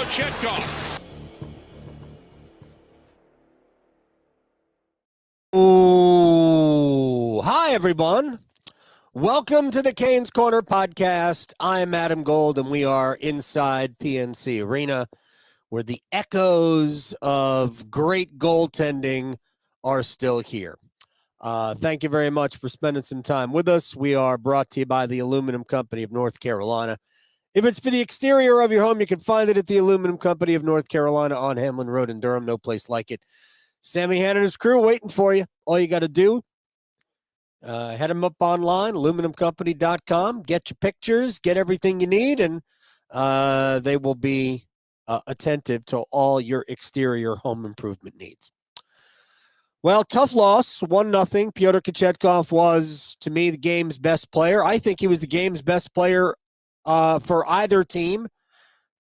Kochetkov. Ooh, hi, everyone. Welcome to the Canes Corner podcast. I'm Adam Gold, and we are inside PNC Arena, where the echoes of great goaltending are still here. Thank you very much for spending some time with us. We are brought to you by the Aluminum Company of North Carolina. If it's for the exterior of your home, you can find it at the Aluminum Company of North Carolina on Hamlin Road in Durham. No place like it. Sammy Hanna and his crew waiting for you. All you got to do, head them up online, aluminumcompany.com, get your pictures, get everything you need, and they will be attentive to all your exterior home improvement needs. Well, tough loss, 1-0. Pyotr Kochetkov was, to me, the game's best player. I think he was the game's best player for either team.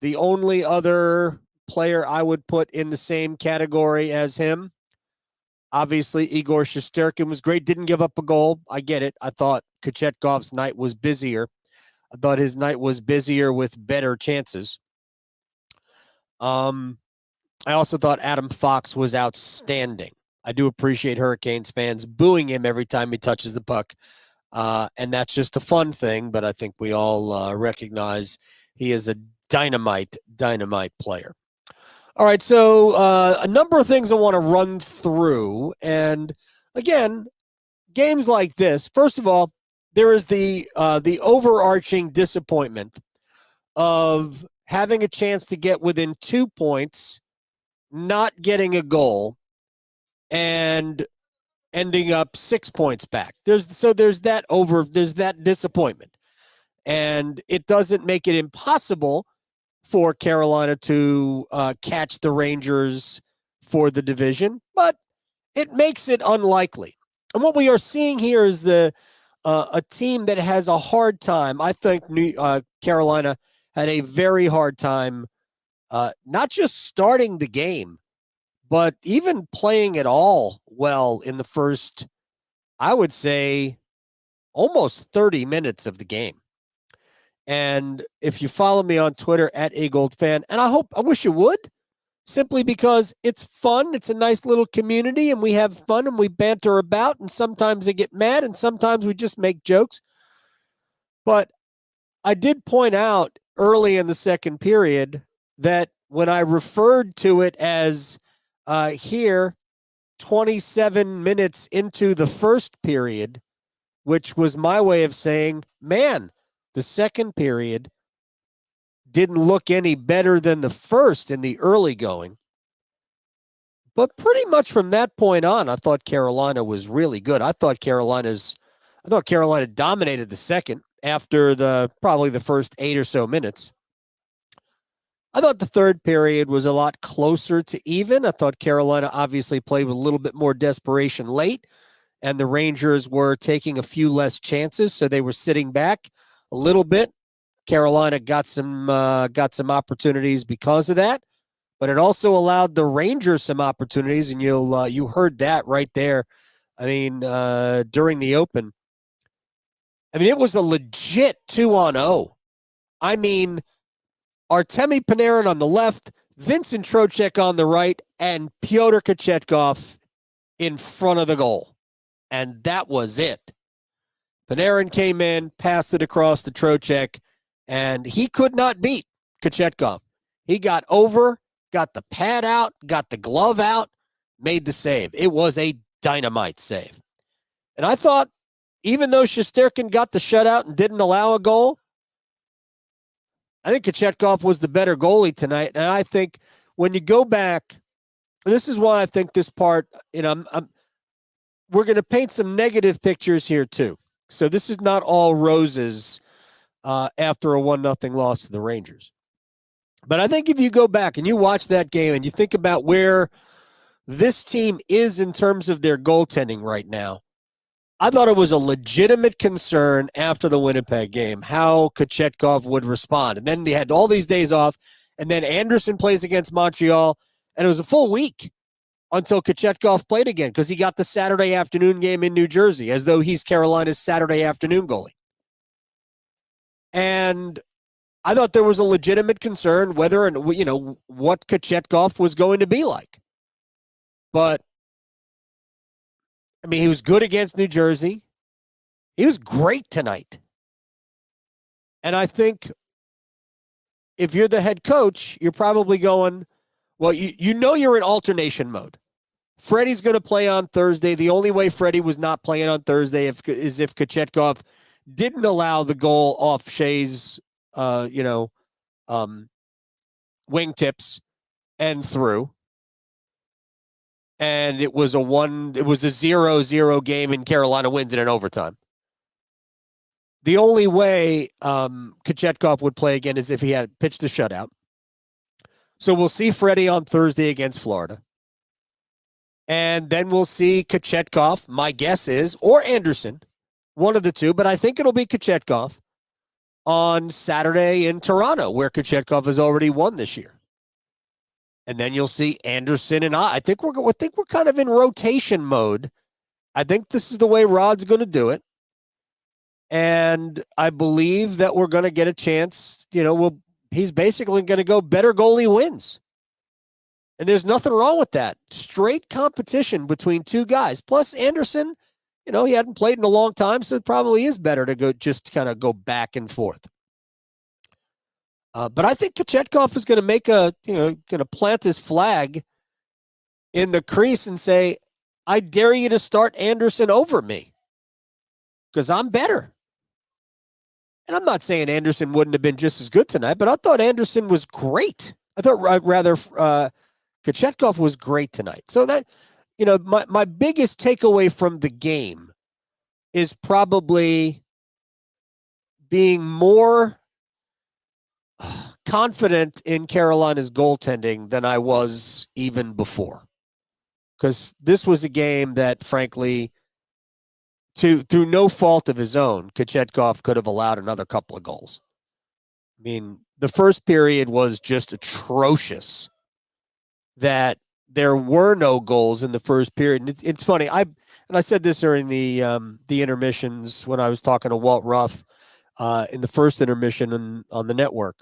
The only other player I would put in the same category as him, obviously, Igor Shesterkin was great. Didn't give up a goal. I get it. I thought Kochetkov's night was busier. I thought his night was busier with better chances. I also thought Adam Fox was outstanding. I do appreciate Hurricanes fans booing him every time he touches the puck. And that's just a fun thing, but I think we all recognize he is a dynamite player. All right, so a number of things I want to run through. And again, games like this, first of all, there is the overarching disappointment of having a chance to get within 2 points, not getting a goal, and ending up 6 points back. There's that disappointment. And it doesn't make it impossible for Carolina to catch the Rangers for the division, but it makes it unlikely. And what we are seeing here is a team that has a hard time. I think Carolina had a very hard time not just starting the game, but even playing it all well in the first, I would say, almost 30 minutes of the game. And if you follow me on Twitter at @AGoldFan, and I wish you would, simply because it's fun. It's a nice little community, and we have fun, and we banter about, and sometimes they get mad, and sometimes we just make jokes. But I did point out early in the second period that when I referred to it as here, 27 minutes into the first period, which was my way of saying, man, the second period didn't look any better than the first in the early going. But pretty much from that point on, I thought Carolina was really good. I thought Carolina dominated the second after probably the first 8 or so minutes. I thought the third period was a lot closer to even. I thought Carolina obviously played with a little bit more desperation late, and the Rangers were taking a few less chances, so they were sitting back a little bit. Carolina got some opportunities because of that, but it also allowed the Rangers some opportunities, and you heard that right there. I mean, during the open, it was a legit 2-on-0. I mean, Artemi Panarin on the left, Vincent Trocheck on the right, and Pyotr Kochetkov in front of the goal. And that was it. Panarin came in, passed it across to Trocheck, and he could not beat Kochetkov. He got over, got the pad out, got the glove out, made the save. It was a dynamite save. And I thought, even though Shesterkin got the shutout and didn't allow a goal, I think Kochetkov was the better goalie tonight. And I think when you go back, and this is why I think this part, we're going to paint some negative pictures here too. So this is not all roses after a 1-0 loss to the Rangers. But I think if you go back and you watch that game and you think about where this team is in terms of their goaltending right now, I thought it was a legitimate concern after the Winnipeg game how Kochetkov would respond. And then they had all these days off, and then Anderson plays against Montreal, and it was a full week until Kochetkov played again because he got the Saturday afternoon game in New Jersey, as though he's Carolina's Saturday afternoon goalie. And I thought there was a legitimate concern whether and what Kochetkov was going to be like. But I mean, he was good against New Jersey. He was great tonight. And I think if you're the head coach, you're probably going, well, you know you're in alternation mode. Freddie's going to play on Thursday. The only way Freddie was not playing on Thursday is if Kochetkov didn't allow the goal off Skjei's, wingtips and through. And it was a 0-0 game, and Carolina wins it in overtime. The only way Kochetkov would play again is if he had pitched a shutout. So we'll see Freddie on Thursday against Florida. And then we'll see Kochetkov, my guess is, or Anderson, one of the two, but I think it'll be Kochetkov on Saturday in Toronto, where Kochetkov has already won this year. And then you'll see Anderson and I think we're kind of in rotation mode. I think this is the way Rod's going to do it. And I believe that we're going to get a chance, he's basically going to go better goalie wins. And there's nothing wrong with that. Straight competition between two guys. Plus Anderson, he hadn't played in a long time, so it probably is better to go just kind of go back and forth. But I think Kochetkov is going to going to plant his flag in the crease and say, I dare you to start Anderson over me because I'm better. And I'm not saying Anderson wouldn't have been just as good tonight, but I thought Anderson was great. I thought Kochetkov was great tonight. So that, my biggest takeaway from the game is probably being more confident in Carolina's goaltending than I was even before. Because this was a game that, frankly, through no fault of his own, Kochetkov could have allowed another couple of goals. I mean, the first period was just atrocious. That there were no goals in the first period. And it's funny. I said this during the intermissions when I was talking to Walt Ruff in the first intermission on the network.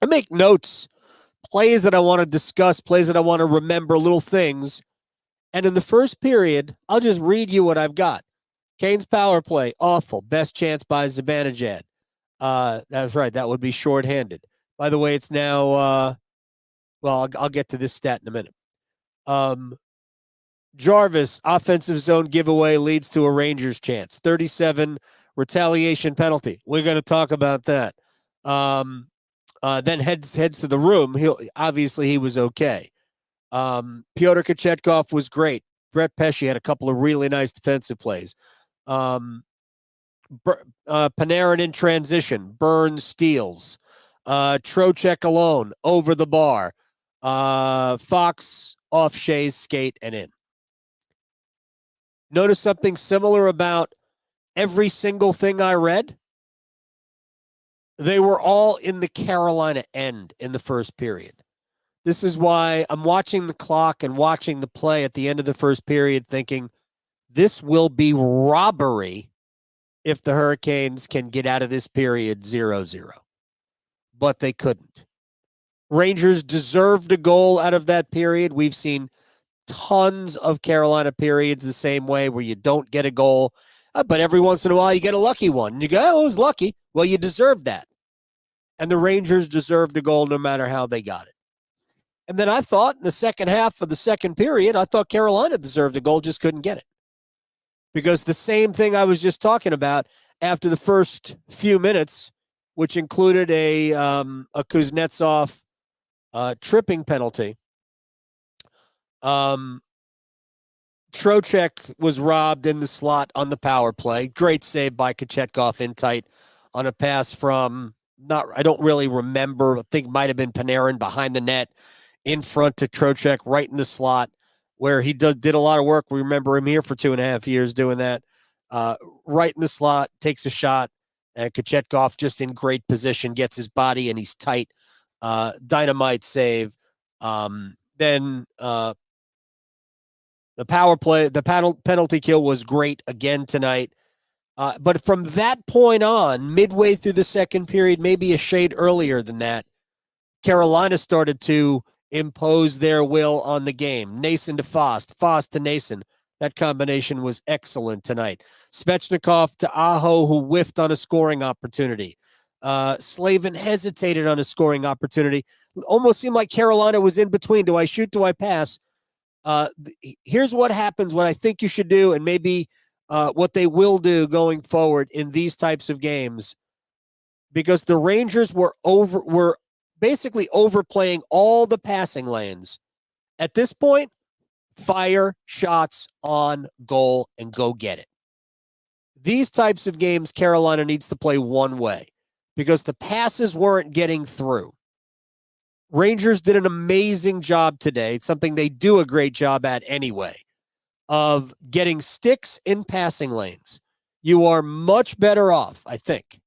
I make notes, plays that I want to discuss, plays that I want to remember, little things. And in the first period, I'll just read you what I've got. Kane's power play, awful. Best chance by Zibanejad. That's right. That would be shorthanded. By the way, it's now, I'll get to this stat in a minute. Jarvis, offensive zone giveaway leads to a Rangers chance. 37 retaliation penalty. We're going to talk about that. Then heads to the room. He was okay. Pyotr Kochetkov was great. Brett Pesce had a couple of really nice defensive plays. Panarin in transition. Burns steals. Trocheck alone over the bar. Fox off Skjei's skate and in. Notice something similar about every single thing I read? They were all in the Carolina end in the first period. This is why I'm watching the clock and watching the play at the end of the first period thinking this will be robbery if the Hurricanes can get out of this period 0-0. But they couldn't. Rangers deserved a goal out of that period. We've seen tons of Carolina periods the same way where you don't get a goal, but every once in a while you get a lucky one. And you go, oh, it was lucky. Well, you deserved that. And the Rangers deserved a goal no matter how they got it. And then I thought in the second half of the second period, I thought Carolina deserved a goal, just couldn't get it. Because the same thing I was just talking about after the first few minutes, which included a Kuznetsov tripping penalty. Trocheck was robbed in the slot on the power play. Great save by Kochetkov in tight on a pass from, I don't really remember, I think it might have been Panarin behind the net in front to Trocheck right in the slot where he did a lot of work. We remember him here for 2.5 years doing that. Right in the slot, takes a shot, and Kochetkov just in great position, gets his body and he's tight. Dynamite save. Then the power play, the penalty kill was great again tonight. But from that point on, midway through the second period, maybe a shade earlier than that, Carolina started to impose their will on the game. Nason to Fost, Fost to Nason. That combination was excellent tonight. Svechnikov to Aho, who whiffed on a scoring opportunity. Slavin hesitated on a scoring opportunity. Almost seemed like Carolina was in between. Do I shoot? Do I pass? Here's what happens, what I think you should do, and maybe what they will do going forward in these types of games, because the Rangers were basically overplaying all the passing lanes. At this point, fire shots on goal and go get it. These types of games, Carolina needs to play one way because the passes weren't getting through. Rangers did an amazing job today. It's something they do a great job at anyway, of getting sticks in passing lanes. You are much better off, I think,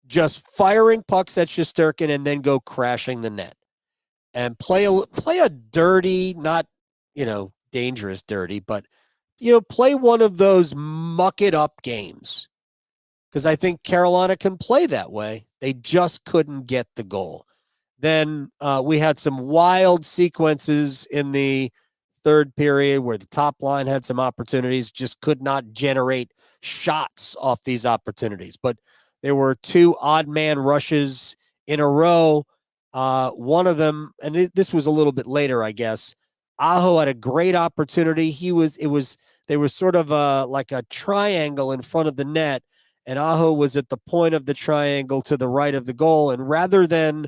just firing pucks at Shesterkin and then go crashing the net. And play a dirty, not, dangerous dirty, but, play one of those muck it up games. Because I think Carolina can play that way. They just couldn't get the goal. Then we had some wild sequences in the third period where the top line had some opportunities, just could not generate shots off these opportunities. But there were two odd man rushes in a row. One of them, and this was a little bit later, I guess. Aho had a great opportunity. They were sort of like a triangle in front of the net, and Aho was at the point of the triangle to the right of the goal. And rather than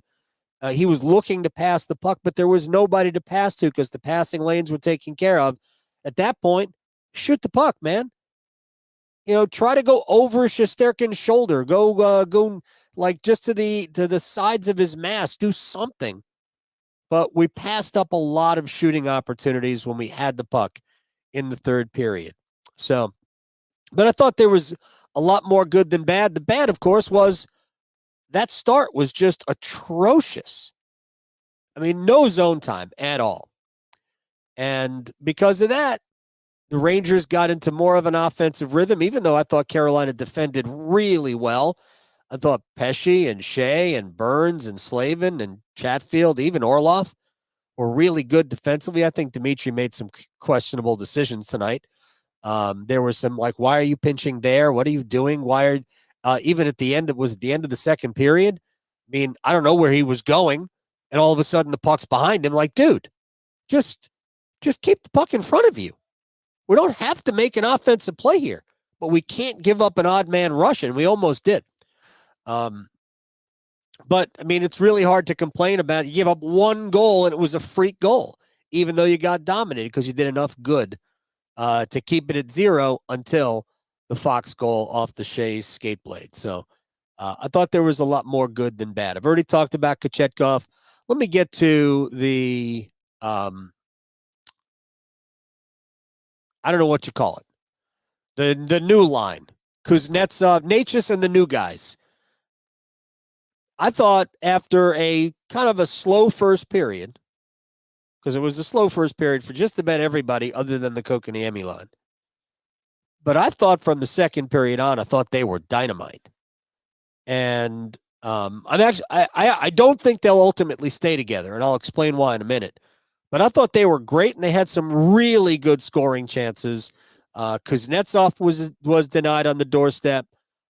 he was looking to pass the puck, but there was nobody to pass to because the passing lanes were taken care of. At that point, shoot the puck, man. Try to go over Shesterkin's shoulder. Go like just to the sides of his mask. Do something. But we passed up a lot of shooting opportunities when we had the puck in the third period. So, but I thought there was a lot more good than bad. The bad, of course, was that start was just atrocious. I mean, no zone time at all. And because of that, the Rangers got into more of an offensive rhythm, even though I thought Carolina defended really well. I thought Pesce and Skjei and Burns and Slavin and Chatfield, even Orlov, were really good defensively. I think Dmitry made some questionable decisions tonight. There was some like, why are you pinching there? What are you doing? Why are even at the end, it was at the end of the second period. I mean, I don't know where he was going. And all of a sudden the puck's behind him. Like, dude, just keep the puck in front of you. We don't have to make an offensive play here, but we can't give up an odd man rush, and we almost did. But, I mean, it's really hard to complain about. You give up one goal, and it was a freak goal, even though you got dominated because you did enough good to keep it at 0 until the Fox goal off the Skjei's skate blade. So I thought there was a lot more good than bad. I've already talked about Kochetkov. Let me get to the I don't know what you call it. The new line. Kuznetsov, Necas, and the new guys. I thought after a kind of a slow first period, because it was a slow first period for just about everybody other than the Kotkaniemi line. But I thought from the second period on, I thought they were dynamite. And I don't think they'll ultimately stay together, and I'll explain why in a minute. But I thought they were great, and they had some really good scoring chances. Kuznetsov was denied on the doorstep.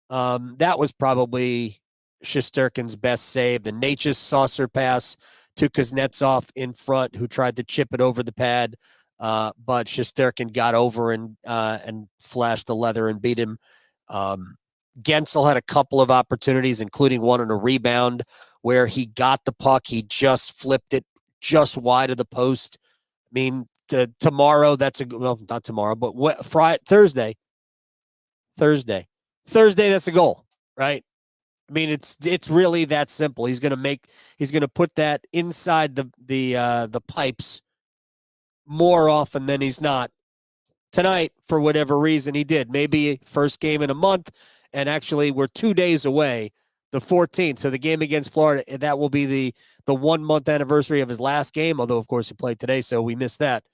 That was probably Shesterkin's best save. The Necas saucer pass to Kuznetsov in front, who tried to chip it over the pad, but Shesterkin got over and flashed the leather and beat him. Gensel had a couple of opportunities, including one on a rebound where he got the puck. He just flipped it just wide of the post. I mean, tomorrow, that's not tomorrow, but Thursday, that's a goal, right? I mean, it's really that simple. He's going to put that inside the pipes more often than he's not. Tonight, for whatever reason, he did. Maybe first game in a month, and actually we're 2 days away, the 14th. So the game against Florida, that will be the 1 month anniversary of his last game, although, of course, he played today, so we missed that.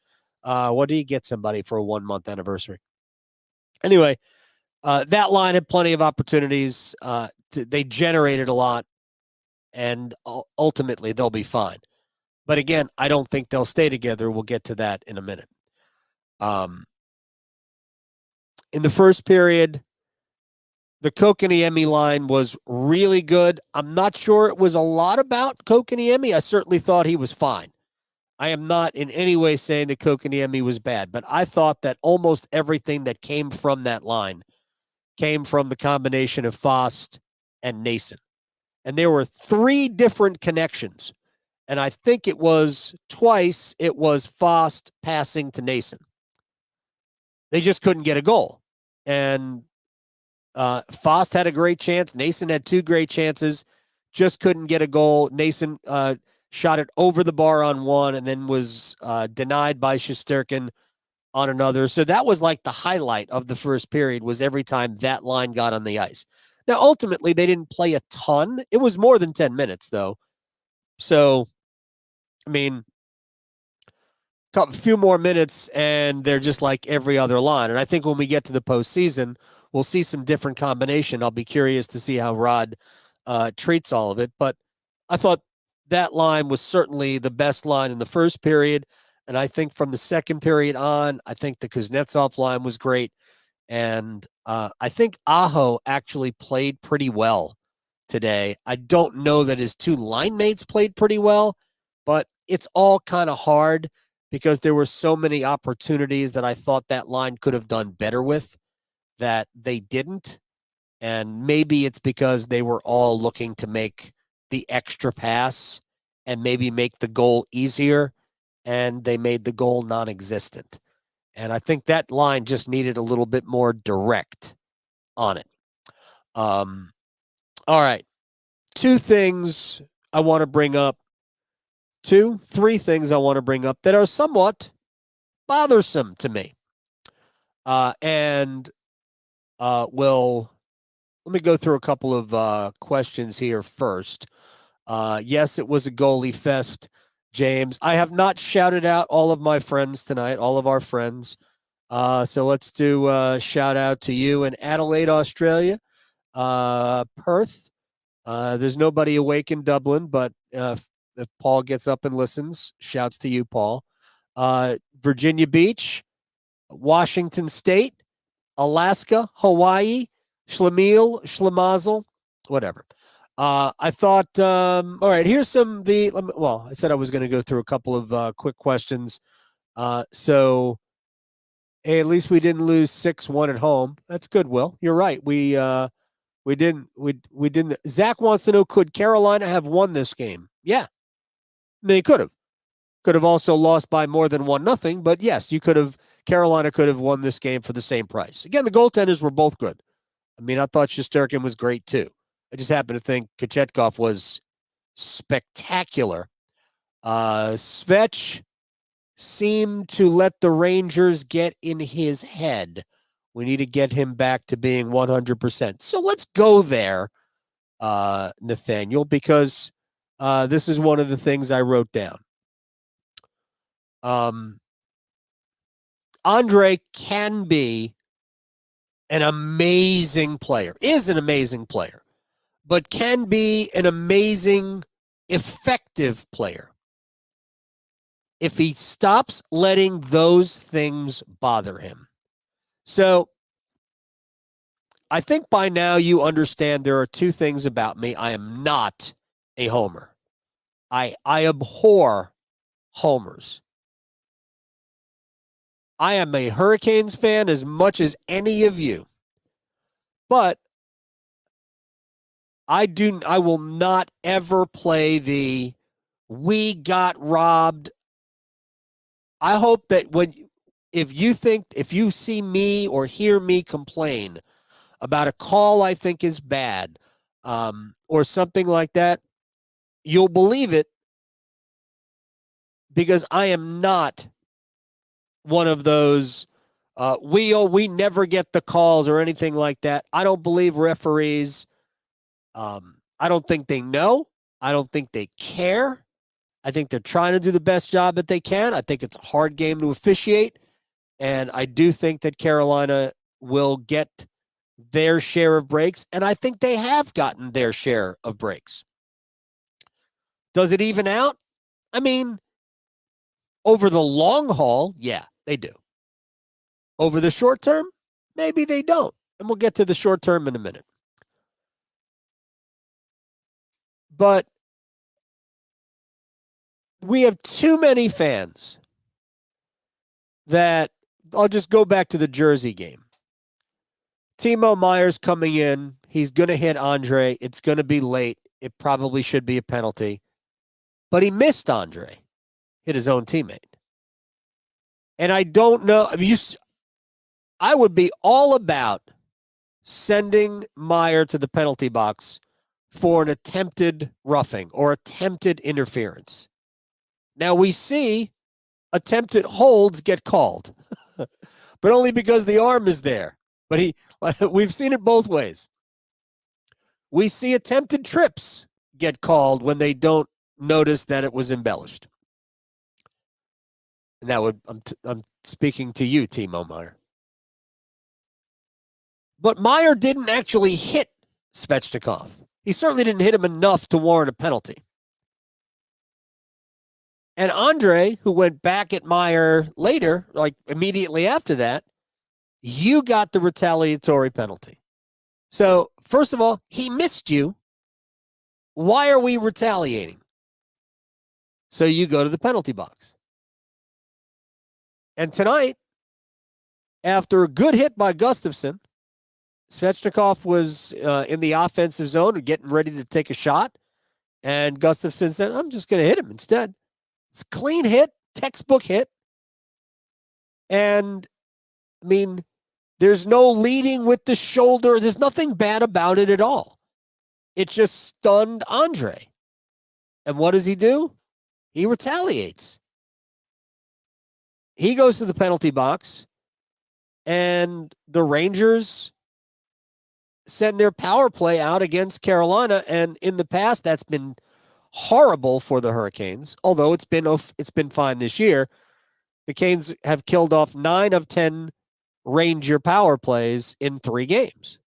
What do you get somebody for a 1 month anniversary? Anyway, That line had plenty of opportunities. They generated a lot, and ultimately they'll be fine. But again, I don't think they'll stay together. We'll get to that in a minute. In the first period, the Kotkaniemi line was really good. I'm not sure it was a lot about Kotkaniemi. I certainly thought he was fine. I am not in any way saying that Kotkaniemi was bad, but I thought that almost everything that came from that line came from the combination of Fost and Nason. And there were 3 different connections. And I think it was twice it was Fost passing to Nason. They just couldn't get a goal. And Fost had a great chance. Nason had 2 great chances, just couldn't get a goal. Nason shot it over the bar on one and then was denied by Shesterkin on another. So that was like the highlight of the first period, was every time that line got on the ice. Now, ultimately, they didn't play a ton. It was more than 10 minutes, though. So, I mean, a few more minutes, and they're just like every other line. And I think when we get to the postseason, we'll see some different combination. I'll be curious to see how Rod treats all of it. But I thought that line was certainly the best line in the first period. And I think from the second period on, I think the Kuznetsov line was great. And I think Aho actually played pretty well today. I don't know that his 2 line mates played pretty well, but it's all kind of hard because there were so many opportunities that I thought that line could have done better with that they didn't. And maybe it's because they were all looking to make the extra pass and maybe make the goal easier, and they made the goal non-existent. And I think that line just needed a little bit more direct on it. All right. 3 things I want to bring up that are somewhat bothersome to me. Let me go through a couple of questions here first. Yes, it was a goalie fest, James. I have not shouted out all of my friends tonight, all of our friends. So let's do a shout out to you in Adelaide, Australia, Perth. There's nobody awake in Dublin, but if Paul gets up and listens, shouts to you, Paul. Virginia Beach, Washington State, Alaska, Hawaii, Schlemazel, whatever. I thought, all right, here's some I said I was going to go through a couple of quick questions. So, hey, at least we didn't lose 6-1 at home. That's good, Will. You're right. We didn't. Zach wants to know, could Carolina have won this game? Yeah, they could have. Could have also lost by more than 1-0, but yes, Carolina could have won this game for the same price. Again, the goaltenders were both good. I mean, I thought Shesterkin was great too. I just happen to think Kochetkov was spectacular. Svech seemed to let the Rangers get in his head. We need to get him back to being 100%. So let's go there, Nathaniel, because this is one of the things I wrote down. Andre can be an amazing player, is an amazing player, but can be an amazing, effective player if he stops letting those things bother him. So I think by now you understand there are 2 things about me. I am not a homer. I abhor homers. I am a Hurricanes fan as much as any of you. But I will not ever play the we got robbed. I hope that if you see me or hear me complain about a call I think is bad, or something like that, you'll believe it, because I am not one of those we never get the calls or anything like that. I don't believe referees. I don't think they know. I don't think they care. I think they're trying to do the best job that they can. I think it's a hard game to officiate. And I do think that Carolina will get their share of breaks, and I think they have gotten their share of breaks. Does it even out? I mean, over the long haul, yeah, they do. Over the short term, maybe they don't. And we'll get to the short term in a minute. But we have too many fans that, I'll just go back to the Jersey game. Timo Meier's coming in. He's going to hit Andre. It's going to be late. It probably should be a penalty. But he missed Andre, hit his own teammate. And I don't know. I mean, I would be all about sending Meier to the penalty box for an attempted roughing or attempted interference. Now we see attempted holds get called, but only because the arm is there. But we've seen it both ways. We see attempted trips get called when they don't notice that it was embellished. And that would, I'm speaking to you, Timo Meier. But Meier didn't actually hit Svechnikov. He certainly didn't hit him enough to warrant a penalty. And Andre, who went back at Meier later, like immediately after that, you got the retaliatory penalty. So, first of all, he missed you. Why are we retaliating? So you go to the penalty box. And tonight, after a good hit by Gustafsson, Svechnikov was in the offensive zone and getting ready to take a shot. And Gustafsson said, I'm just going to hit him instead. It's a clean hit, textbook hit. And, I mean, there's no leading with the shoulder. There's nothing bad about it at all. It just stunned Andre. And what does he do? He retaliates. He goes to the penalty box, and the Rangers send their power play out against Carolina. And in the past, that's been horrible for the Hurricanes, although it's been fine this year. The Canes have killed off 9 of 10 Ranger power plays in 3 games,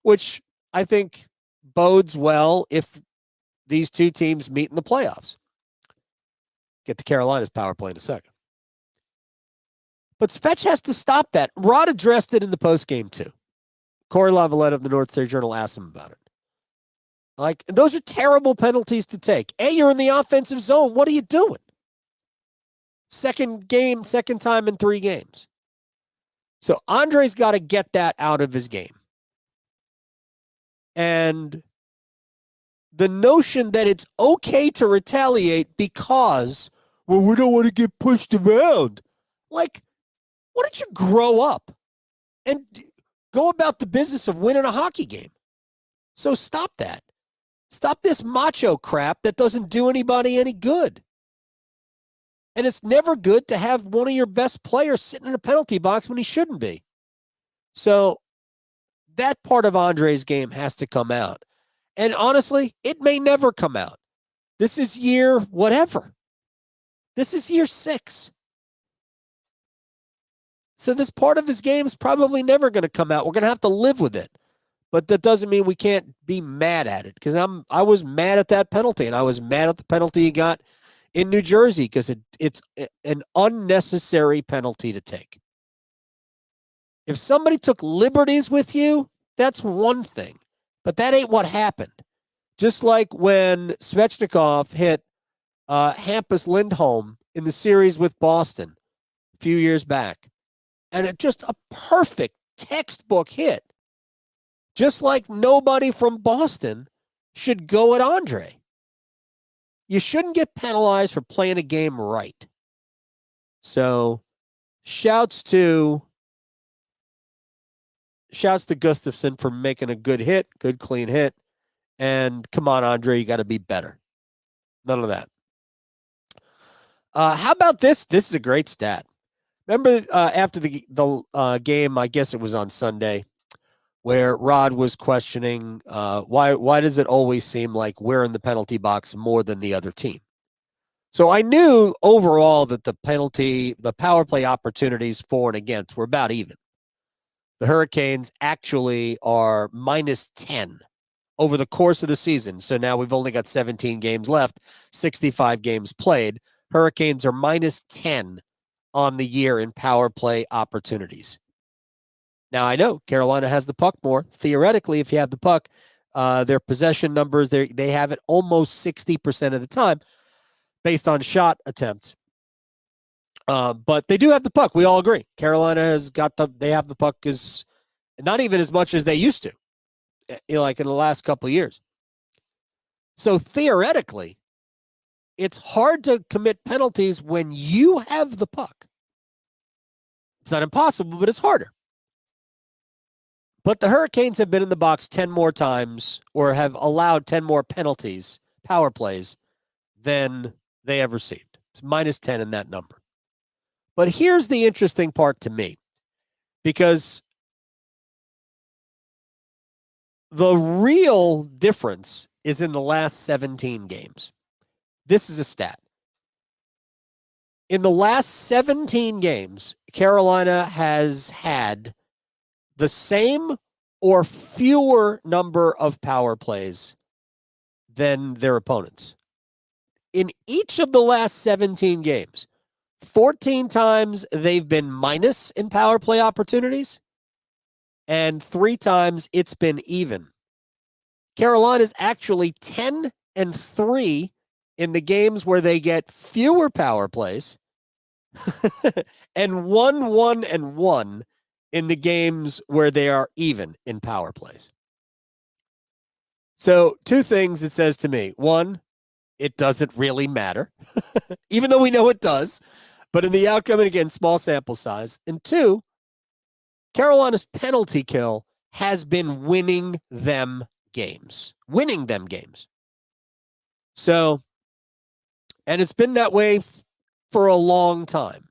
which I think bodes well if these two teams meet in the playoffs. Get to Carolina's power play in a second. But Svech has to stop that. Rod addressed it in the postgame too. Corey Lavalette of the North Star Journal asked him about it. Like, those are terrible penalties to take. A, you're in the offensive zone. What are you doing? Second time in 3 games. So Andre's got to get that out of his game. And the notion that it's okay to retaliate because, well, we don't want to get pushed around. Like, why don't you grow up and go about the business of winning a hockey game? So stop that. Stop this macho crap that doesn't do anybody any good. And it's never good to have one of your best players sitting in a penalty box when he shouldn't be. So that part of Andre's game has to come out. And honestly, it may never come out. This is year whatever. This is year 6. So this part of his game is probably never going to come out. We're going to have to live with it. But that doesn't mean we can't be mad at it, because I was mad at that penalty, and I was mad at the penalty he got in New Jersey because it's an unnecessary penalty to take. If somebody took liberties with you, that's one thing, but that ain't what happened. Just like when Svechnikov hit Hampus Lindholm in the series with Boston a few years back, and it just a perfect textbook hit. Just like nobody from Boston should go at Andre. You shouldn't get penalized for playing a game right. So, shouts to Gustafsson for making a good hit, good clean hit. And come on, Andre, you got to be better. None of that. How about this? This is a great stat. Remember after the game, I guess it was on Sunday, where Rod was questioning why does it always seem like we're in the penalty box more than the other team? So I knew overall that the power play opportunities for and against were about even. The Hurricanes actually are minus 10 over the course of the season. So now we've only got 17 games left, 65 games played. Hurricanes are minus 10 on the year in power play opportunities. Now, I know Carolina has the puck more. Theoretically, if you have the puck, their possession numbers, they have it almost 60% of the time based on shot attempts. But they do have the puck. We all agree. Carolina has got they have the puck is not even as much as they used to, like in the last couple of years. So theoretically, it's hard to commit penalties when you have the puck. It's not impossible, but it's harder. But the Hurricanes have been in the box 10 more times or have allowed 10 more penalties, power plays, than they have received. It's minus 10 in that number. But here's the interesting part to me, because the real difference is in the last 17 games. This is a stat. In the last 17 games, Carolina has had the same or fewer number of power plays than their opponents. In each of the last 17 games, 14 times they've been minus in power play opportunities, and 3 times it's been even. Carolina's actually 10-3 in the games where they get fewer power plays, and 1-1-1 in the games where they are even in power plays. So 2 things it says to me. 1, it doesn't really matter, even though we know it does. But in the outcome, and again, small sample size. And 2, Carolina's penalty kill has been winning them games. So, and it's been that way for a long time.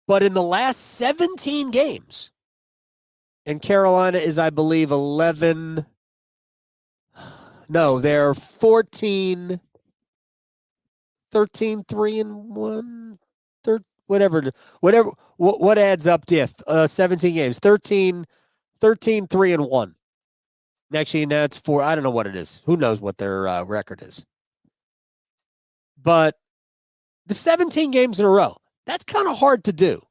But in the last 17 games, and Carolina is, I believe, 11. No, they're 14, 13, 3-1, whatever. What adds up to 17 games? 13, 3-1. Actually, now it's 4. I don't know what it is. Who knows what their record is? But the 17 games in a row, that's kind of hard to do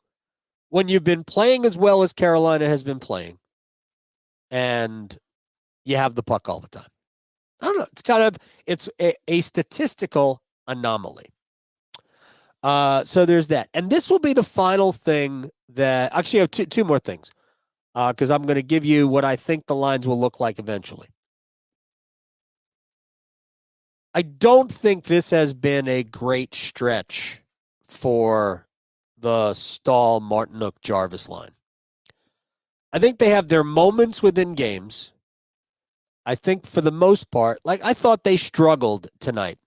when you've been playing as well as Carolina has been playing and you have the puck all the time. I don't know. It's a statistical anomaly. So there's that. And this will be the final thing that, actually I have two more things, because I'm going to give you what I think the lines will look like eventually. I don't think this has been a great stretch for the Staal, Martinook, Jarvis line. I think they have their moments within games. I think for the most part, like I thought they struggled tonight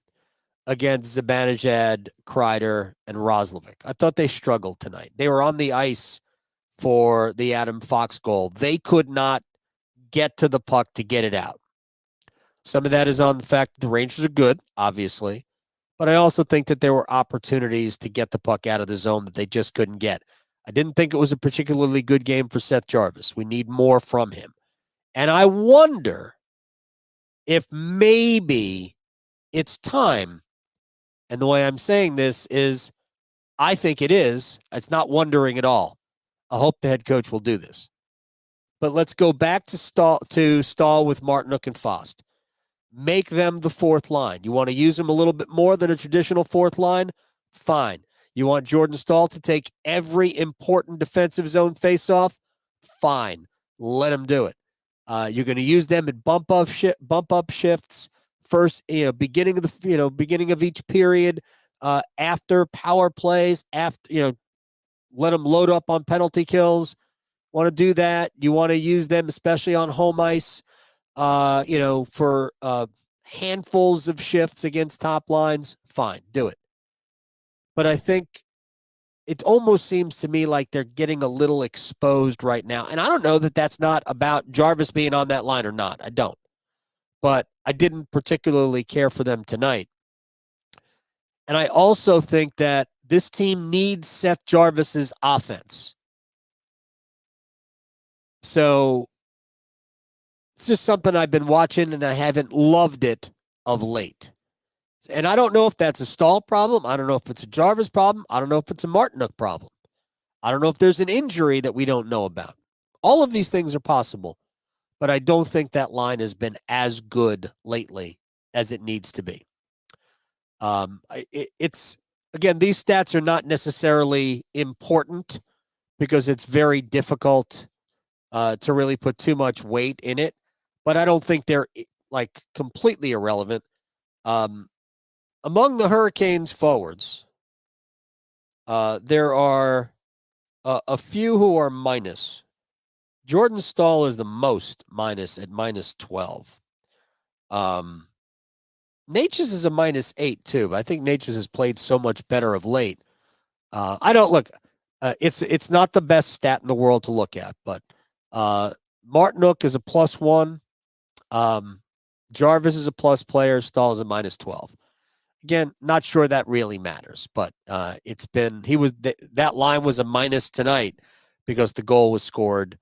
against Zibanejad, Kreider, and Roslovic. I thought they struggled tonight. They were on the ice for the Adam Fox goal. They could not get to the puck to get it out. Some of that is on the fact that the Rangers are good, obviously, but I also think that there were opportunities to get the puck out of the zone that they just couldn't get. I didn't think it was a particularly good game for Seth Jarvis. We need more from him. And I wonder if maybe it's time, and the way I'm saying this is I think it is. It's not wondering at all. I hope the head coach will do this. But let's go back to Staal with Martinook and Fost. Make them the fourth line. You want to use them a little bit more than a traditional fourth line? Fine. You want Jordan Staal to take every important defensive zone faceoff? Fine. Let him do it. You're going to use them in bump up shifts. First, beginning of each period, after power plays, after let them load up on penalty kills. Want to do that? You want to use them, especially on home ice, for handfuls of shifts against top lines? Fine, do it. But I think it almost seems to me like they're getting a little exposed right now. And I don't know that that's not about Jarvis being on that line or not. I don't. But I didn't particularly care for them tonight. And I also think that this team needs Seth Jarvis's offense. So it's just something I've been watching, and I haven't loved it of late. And I don't know if that's a Staal problem. I don't know if it's a Jarvis problem. I don't know if it's a Martinook problem. I don't know if there's an injury that we don't know about. All of these things are possible, but I don't think that line has been as good lately as it needs to be. It's again, these stats are not necessarily important because it's very difficult to really put too much weight in it, but I don't think they're like completely irrelevant. Among the Hurricanes forwards, there are a few who are minus. Jordan Staal is the most minus at minus 12. Necas is a minus 8 too, but I think Necas has played so much better of late. I don't look. It's not the best stat in the world to look at, but Martinook is a +1. Jarvis is a plus player. Staal is a minus 12. Again, not sure that really matters, but it's been that line was a minus tonight because the goal was scored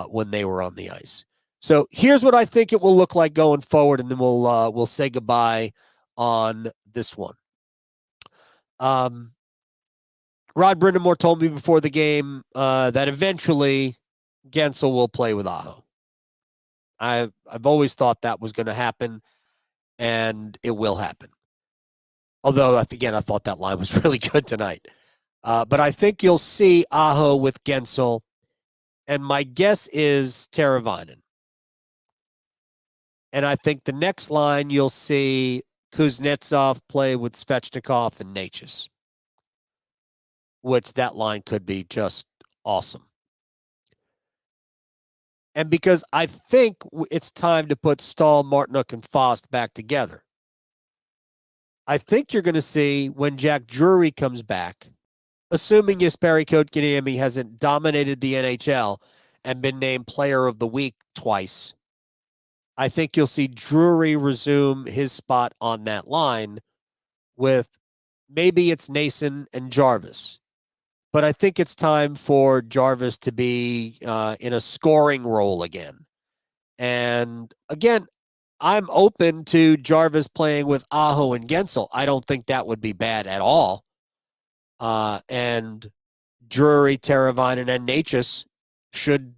when they were on the ice. So here's what I think it will look like going forward, and then we'll say goodbye on this one. Rod Brindamore told me before the game that eventually Guentzel will play with Aho. I've always thought that was going to happen, and it will happen. Although, again, I thought that line was really good tonight. But I think you'll see Aho with Guentzel, and my guess is Teravainen. And I think the next line you'll see Kuznetsov play with Svechnikov and Necas, which that line could be just awesome. And because I think it's time to put Staal, Martinook, and Fost back together, I think you're going to see when Jack Drury comes back, assuming Jesperi Kotkaniemi hasn't dominated the NHL and been named Player of the Week twice, I think you'll see Drury resume his spot on that line with maybe it's Nason and Jarvis. But I think it's time for Jarvis to be in a scoring role again. And again, I'm open to Jarvis playing with Aho and Guentzel. I don't think that would be bad at all. And Drury, Teravainen, and Necas should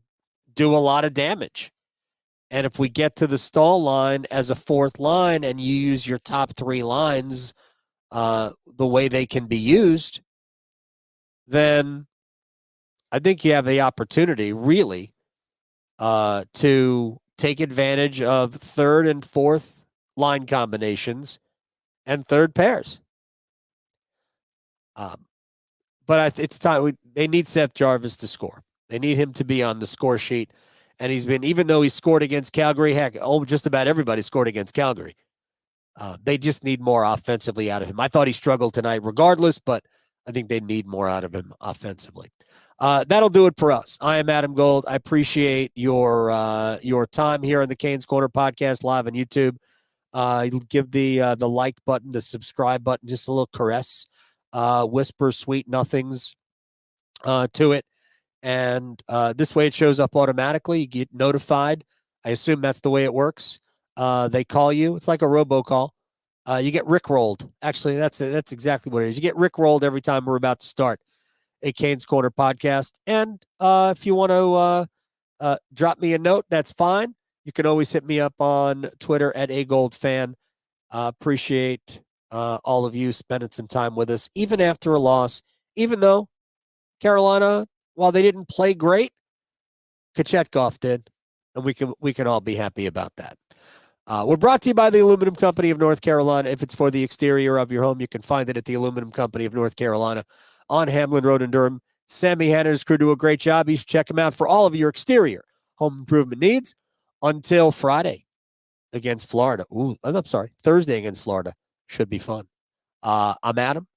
do a lot of damage. And if we get to the Staal line as a fourth line and you use your top three lines the way they can be used, then I think you have the opportunity, really, to take advantage of third and fourth line combinations and third pairs. But it's time. They need Seth Jarvis to score. They need him to be on the score sheet. And he's been, even though he scored against Calgary, heck, just about everybody scored against Calgary. They just need more offensively out of him. I thought he struggled tonight regardless, but I think they need more out of him offensively. That'll do it for us. I am Adam Gold. I appreciate your time here on the Canes Corner podcast live on YouTube. Give the like button, the subscribe button, just a little caress, whisper sweet nothings to it. And this way it shows up automatically. You get notified. I assume that's the way it works. They call you. It's like a robocall. You get rickrolled. Actually, that's exactly what it is. You get rickrolled every time we're about to start a Canes Corner podcast. And if you want to drop me a note, that's fine. You can always hit me up on Twitter at agoldfan. Appreciate all of you spending some time with us, even after a loss, even though Carolina, while they didn't play great, Kochetkov did, and we can all be happy about that. We're brought to you by the Aluminum Company of North Carolina. If it's for the exterior of your home, you can find it at the Aluminum Company of North Carolina on Hamlin Road in Durham. Sammy Hanna and his crew do a great job. You should check them out for all of your exterior home improvement needs until Friday against Florida. I'm sorry, Thursday against Florida. Should be fun. I'm Adam.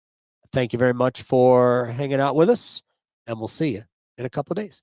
Thank you very much for hanging out with us, and we'll see you in a couple of days.